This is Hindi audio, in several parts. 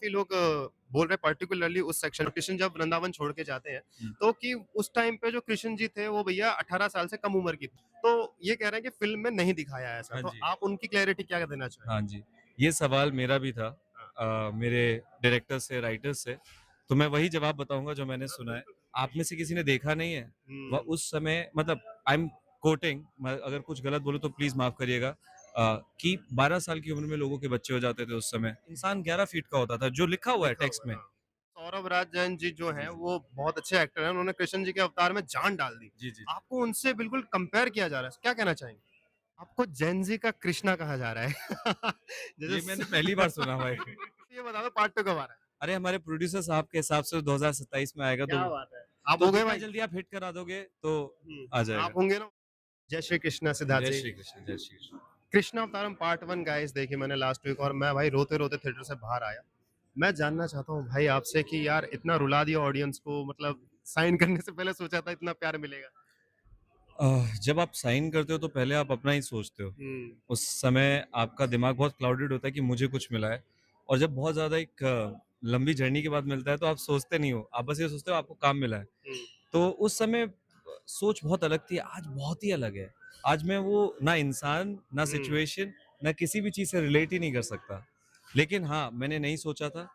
काफ़ी लोग बोल रहे हैं पर्टिकुलरली उस सेक्शन कृष्ण जब वृंदावन छोड़ के जाते हैं, हुँ। तो कि उस टाइम पे जो कृष्ण जी थे वो भैया 18 साल से कम उम्र की थी। तो ये कह रहे हैं कि फ़िल्म में नहीं दिखाया है ऐसा, हाँ तो जी। आप उनकी क्लैरिटी क्या देना चाहेंगे? हाँ जी। ये सवाल मेरा भी था हाँ। मेरे डायरेक्टर से, राइटर से, तो मैं वही जवाब बताऊँगा जो मैंने हाँ, सुना है। बिल्कुल। आप में से किसी ने देखा नहीं है? वह हुँ। उस समय मतलब आई एम कोटिंग मैं अगर कुछ गलत बोलूँ तो प्लीज़ माफ़ करिएगा कि 12 साल की उम्र में लोगों के बच्चे हो जाते थे उस समय। इंसान 11 फीट का होता था, जो लिखा हुआ है लिखा हुआ टेक्स्ट है, में। हाँ। सौरभ राज जैन जी जो जी, हैं, जी। वो बहुत अच्छे एक्टर हैं, उन्होंने कृष्ण जी के अवतार में जान डाल दी। जी, जी, जी। आपको उनसे बिल्कुल कंपेयर किया जा रहा है, क्या कहना चाहेंगे? आपको जेन ज़ी का कृष्णा कहा जा रहा है। जैसे ये स मैंने पहली बार सुना भाई। ये बता दो पार्ट 2 कब आ रहा है? अरे हमारे प्रोड्यूसर साहब के हिसाब से 2027 में आएगा क्या बात है! आप तो हो गए जितना भाई? जल्दी आप हिट करा दोगे तो हुँ, आ जाएगा। आप होंगे ना? जय श्री कृष्णा सिद्धार्थ जय जी। श्री कृष्ण, जय श्री कृष्ण। कृष्णा अवतारम पार्ट 1 गाइस देखी मैंने लास्ट वीक और मैं भाई रोते-रोते थिएटर से बाहर आया। मैं जानना चाहता हूँ भाई आपसे कि यार इतना रुला दिया ऑडियंस को मतलब साइन करने से पहले सोचा था इतना प्यार मिलेगा। जब आप साइन करते हो तो पहले आप अपना ही सोचते हो। हुँ, उस समय आपका दिमाग बहुत क्लाउडेड होता है कि मुझे कुछ मिला है और जब बहुत ज़्यादा एक लंबी जर्नी के बाद मिलता है तो आप सोचते नहीं हो। आप बस ये सोचते हो आपको काम मिला है। हुँ, तो उस समय सोच बहुत अलग थी, आज बहुत ही अलग है। आज मैं वो ना इंसान, ना हुँ, सिचुएशन, ना किसी भी चीज़ से रिलेट ही नहीं कर सकता। लेकिन हाँ, मैंने नहीं सोचा था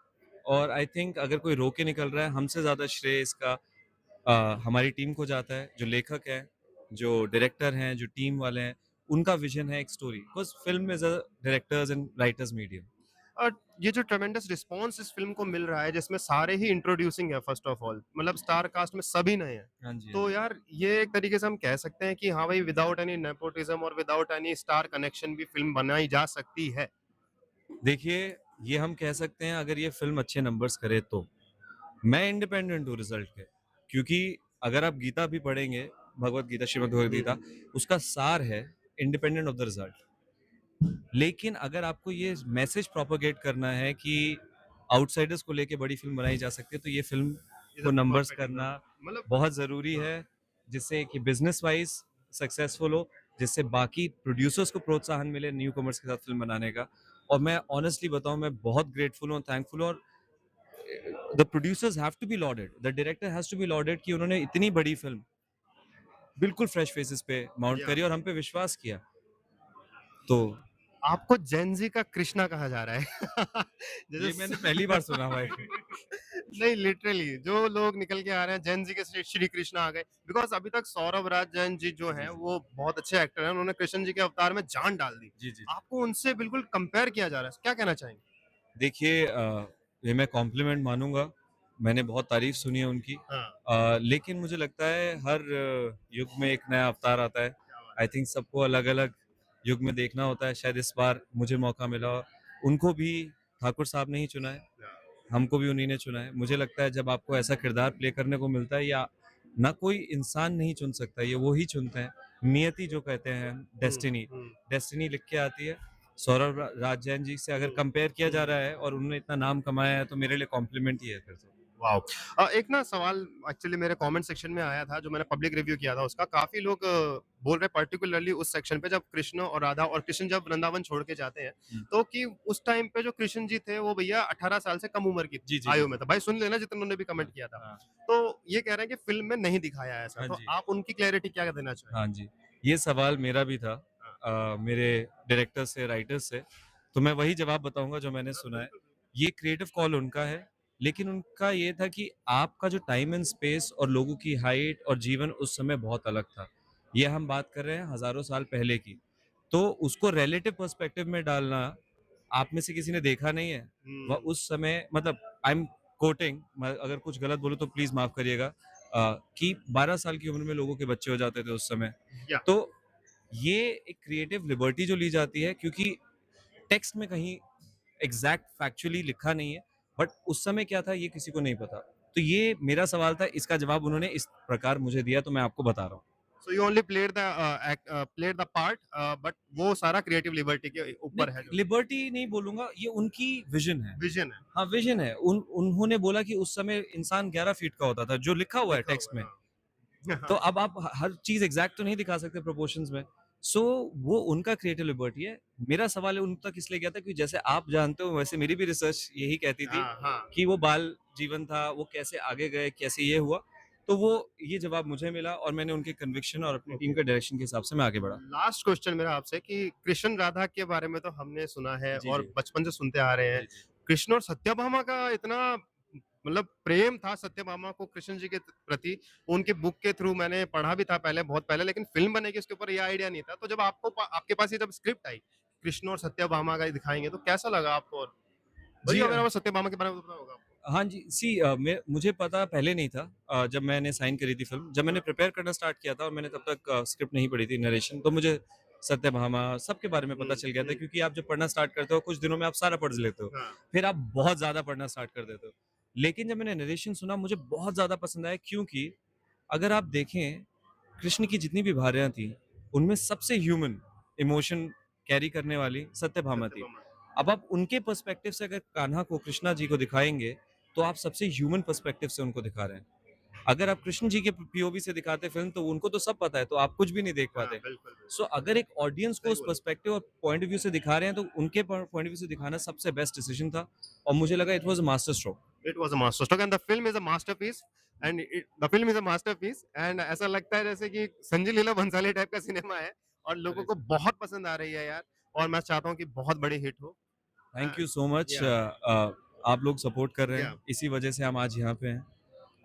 और आई थिंक अगर कोई रो के निकल रहा है, हमसे ज़्यादा श्रेय इसका हमारी टीम को जाता है, जो लेखक हैं, जो डायरेक्टर हैं, जो टीम वाले हैं, उनका विज़न है एक story. Because film is a directors and writers medium. और ये जो ट्रेमेंडस रिस्पॉन्स इस फ़िल्म को मिल रहा है जिसमें सारे ही इंट्रोड्यूसिंग है फर्स्ट ऑफ ऑल मतलब स्टार कास्ट में सभी नए हैं। हाँ जी, हाँ तो जी। यार ये एक तरीके से हम कह सकते हैं कि हाँ भाई विदाउट एनी नेपोटिज़्म और विदाउट एनी स्टार कनेक्शन भी फ़िल्म बनाई जा सकती है। देखिए, ये हम कह सकते हैं अगर ये फ़िल्म अच्छे नंबर्स करे तो। मैं इंडिपेंडेंट हूँ रिज़ल्ट के, क्योंकि अगर आप गीता भी पढ़ेंगे, भगवद गीता, श्रीमद् भगवद हुँ, गीता, उसका सार है इंडिपेंडेंट ऑफ द रिज़ल्ट। लेकिन अगर आपको ये मैसेज प्रोपेगेट करना है कि आउटसाइडर्स को लेके बड़ी फ़िल्म बनाई जा सकती है, तो ये फ़िल्म इज़ अ को नंबर्स परफेक्ट करना एग्ज़ाम्पल मतलब बहुत ज़रूरी हाँ। है, जिससे कि बिज़नेस वाइज़ सक्सेसफुल हो, जिससे बाकी प्रोड्यूसर्स को प्रोत्साहन मिले न्यूकमर्स के साथ फ़िल्म बनाने का। और मैं ऑनेस्टली बताऊँ, मैं बहुत ग्रेटफुल हूँ, थैंकफुल हूँ और the producers have to be lauded, the director has to be lauded कि उन्होंने इतनी बड़ी फ़िल्म बिल्कुल फ्रेश फेसेस पे माउंट या करी और हम पे विश्वास किया। तो आपको जेन ज़ी का कृष्णा कहा जा रहा है। जैसे ये स मैंने पहली बार सुना भाई। नहीं लिटरली जो लोग निकल के आ रहे हैं जेन ज़ी के श्री श्री कृष्णा आ गए बिकॉज़ अभी तक सौरभ राज जैन जी जो जी, हैं जी। वो बहुत अच्छे एक्टर हैं, उन्होंने कृष्ण जी के अवतार में जान डाल दी। जी, जी, जी। आपको उनसे बिल्कुल कंपेयर किया जा रहा है, क्या कहना चाहेंगे? देखिए ये मैं कॉम्प्लीमेंट मानूँगा, मैंने बहुत तारीफ़ सुनी है उनकी। हाँ, लेकिन मुझे लगता है हर युग में एक नया अवतार आता है। क्या बात आई थिंक सबको अलग-अलग युग में देखना होता है, शायद इस बार मुझे मौका मिला। उनको भी ठाकुर साहब ने ही चुना है, है। हमको भी उन्हीं ने चुना है। मुझे लगता है जब आपको ऐसा किरदार प्ले करने को मिलता है या ना कोई इंसान नहीं चुन सकता, ये वो ही चुनते हैं। नियति जो कहते हैं, हुँ, डेस्टिनी, हुँ, डेस्टिनी लिख के आती है। सौरभ राज जैन जी से अगर हुँ, कंपेयर किया जा हुँ। रहा है और उन्होंने इतना नाम कमाया है तो मेरे लिए कॉम्प्लीमेंट ही है फिर तो। वाओ! एक ना सवाल एक्चुअली मेरे कमेंट सेक्शन में आया था, जो मैंने पब्लिक रिव्यू किया था उसका, काफ़ी लोग बोल रहे हैं पर्टिकुलरली उस सेक्शन पे जब कृष्ण और राधा और कृष्ण जब वृंदावन छोड़ के जाते हैं, हुँ। तो कि उस टाइम पे जो कृष्ण जी थे, वो भैया 18 साल से कम उम्र की जी, जी, जी, आयु जी। में थे। भाई सुन लेना जितनों ने भी हाँ, कमेंट किया था। हाँ। तो ये कह रहे हैं कि फ़िल्म में नहीं दिखाया है ऐसा, हाँ तो जी। आप उनकी क्लैरिटी क्या देना चाहेंगे? हाँ जी। ये सवाल मेरा भी था हाँ। मेरे डायरेक्टर से, राइटर से, तो मैं वही जवाब बताऊँगा जो मैंने हाँ, सुना है। बिल्कुल, बिल्कुल। ये क्रिएटिव कॉल उनका है, लेकिन उनका ये था कि आपका जो टाइम एंड स्पेस और लोगों की हाइट और जीवन उस समय बहुत अलग था। ये हम बात कर रहे हैं हज़ारों साल पहले की। तो उसको रिलेटिव पर्सपेक्टिव में डालना, आप में से किसी ने देखा नहीं है? वह हुँ, उस समय मतलब आई एम कोटिंग मैं अगर कुछ गलत बोलूँ तो प्लीज़ माफ़ करिएगा कि 12 साल की उम्र में लोगों के बच्चे हो जाते थे उस समय। या तो ये एक क्रिएटिव लिबर्टी जो ली जाती है क्योंकि टेक्स्ट में कहीं एग्ज़ैक्ट फैक्चुअली लिखा नहीं है, बट उस समय क्या था ये किसी को नहीं पता। तो ये मेरा सवाल था, इसका जवाब उन्होंने इस प्रकार मुझे दिया तो मैं आपको बता रहा हूँ। So you only played the part but वो सारा क्रिएटिव लिबर्टी के ऊपर है नहीं, जो लिबर्टी नहीं बोलूँगा, ये उनकी विज़न है। विज़न है, हाँ, विज़न है। उन्होंने बोला कि उस समय इंसान 11 फीट का होता था, जो लिखा हुआ है लिखा टेक्स्ट हुआ है, में। हाँ। तो हाँ, अब आप हर चीज़ एग्ज़ैक्ट तो नहीं दिखा सकते प्रोपोर्शंस में। सो वो उनका क्रिएटिव लिबर्टी है। मेरा सवाल उन तक इसलिए गया था कि जैसे आप जानते हो वैसे मेरी भी रिसर्च यही कहती थी हाँ, हाँ। कि वो बाल जीवन था, वो कैसे आगे गए, कैसे ये हुआ। तो वो ये जवाब मुझे मिला और मैंने उनके कन्विक्शन और अपनी टीम ओके। के डायरेक्शन के हिसाब से मैं आगे बढ़ा। लास्ट क्वेश्चन मेरा आपसे कि कृष्ण राधा के बारे में तो हमने सुना है जी, और जी। बचपन से सुनते आ रहे हैं। जी, जी। कृष्ण और सत्यभामा का इतना मतलब प्रेम था सत्यभामा को कृष्ण जी के प्रति, उनकी बुक के थ्रू मैंने पढ़ा भी था पहले बहुत पहले, लेकिन फ़िल्म बनेगी उसके ऊपर ये आइडिया नहीं था। तो जब आपके पास ये जब स्क्रिप्ट आई, कृष्ण और सत्यभामा का दिखाएँगे तो कैसा लगा आपको? और वही जी अगर वो सत्यभामा के बारे में तो पता होगा आपको? हाँ जी, मैं मुझे पता पहले नहीं था जब मैंने साइन करी थी फ़िल्म। जब मैंने हाँ, प्रिपेयर करना स्टार्ट किया था और मैंने तब तक स्क्रिप्ट नहीं पढ़ी थी, नरेशन, तो मुझे सत्यभामा सबके बारे में हुँ, पता चल गया था हुँ, क्योंकि आप जब पढ़ना स्टार्ट करते हो, कुछ दिनों में आप सारा पढ़ लेते हो। हाँ, फिर आप बहुत ज़्यादा पढ़ना स्टार्ट कर देते हो। लेकिन जब मैंने नरेशन सुना, मुझे बहुत ज़्यादा पसंद आया क्योंकि अगर आप देखें, कृष्ण की जितनी भी भार्याँ थीं, उनमें सबसे ह्यूमन इमोशन कैरी करने वाली सत्यभामा थी। सत्यभामा। अब आप उनके पर्सपेक्टिव से अगर कान्हा को, कृष्णा जी को दिखाएँगे, तो आप सबसे ह्यूमन पर्सपेक्टिव से उनको दिखा रहे हैं। अगर आप कृष्ण जी के पीओवी से दिखाते फ़िल्म तो उनको तो सब पता है, तो आप कुछ भी नहीं देख हाँ, पाते। बिल्कुल, सो बिल्कुल। अगर एक ऑडियंस को सही उस बोला। पर्सपेक्टिव और पॉइंट ऑफ व्यू से दिखा रहे हैं, तो उनके पॉइंट ऑफ व्यू से दिखाना सबसे बेस्ट डिसीजन था और मुझे लगा it was a master stroke. It was a masterstroke and the film is a masterpiece and the film is a masterpiece and ऐसा लगता है जैसे कि संजय लीला भंसाली टाइप का सिनेमा है और लोगों अरे! को बहुत पसंद आ रही है यार और मैं चाहता हूँ कि बहुत बड़ी हिट हो। Thank you and so much या आप लोग सपोर्ट कर रहे या हैं, इसी वजह से हम आज यहाँ पे हैं।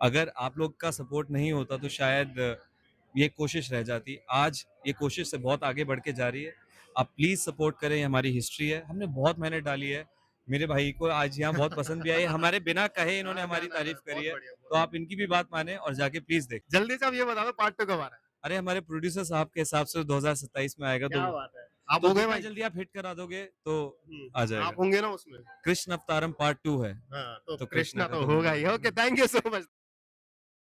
अगर आप लोग का सपोर्ट नहीं होता तो शायद ये कोशिश रह जाती। आज ये कोशिश से बहुत आगे बढ़ के जा रही है। आप प्लीज़ सपोर्ट करें, ये हमारी हिस्ट्री है। हमने बहुत मेहनत डाली है। मेरे भाई को आज यहाँ बहुत पसंद भी आई है। हमारे बिना कहे इन्होंने ना, ना, हमारी ना, ना, तारीफ़ करी बहुत है। बढ़िया, तो बहुत आप इनकी भी बात मानें और जाके प्लीज़ देखें। जल्दी से आप ये बता दो पार्ट 2 कब आ रहा है? अरे हमारे प्रोड्यूसर साहब के हिसाब से 2027 में आएगा क्या बात है! आप तो हो गए जितना भाई? जल्दी आप हिट करा दोगे तो हुँ, आ जाएगा। आप होंगे ना उसमें? कृष्ण अवतारम पार्ट 2 है। हाँ, तो तो कृष्णा कृष्णा का तो तो होगा होना ही। ही है। Okay, thank you so much.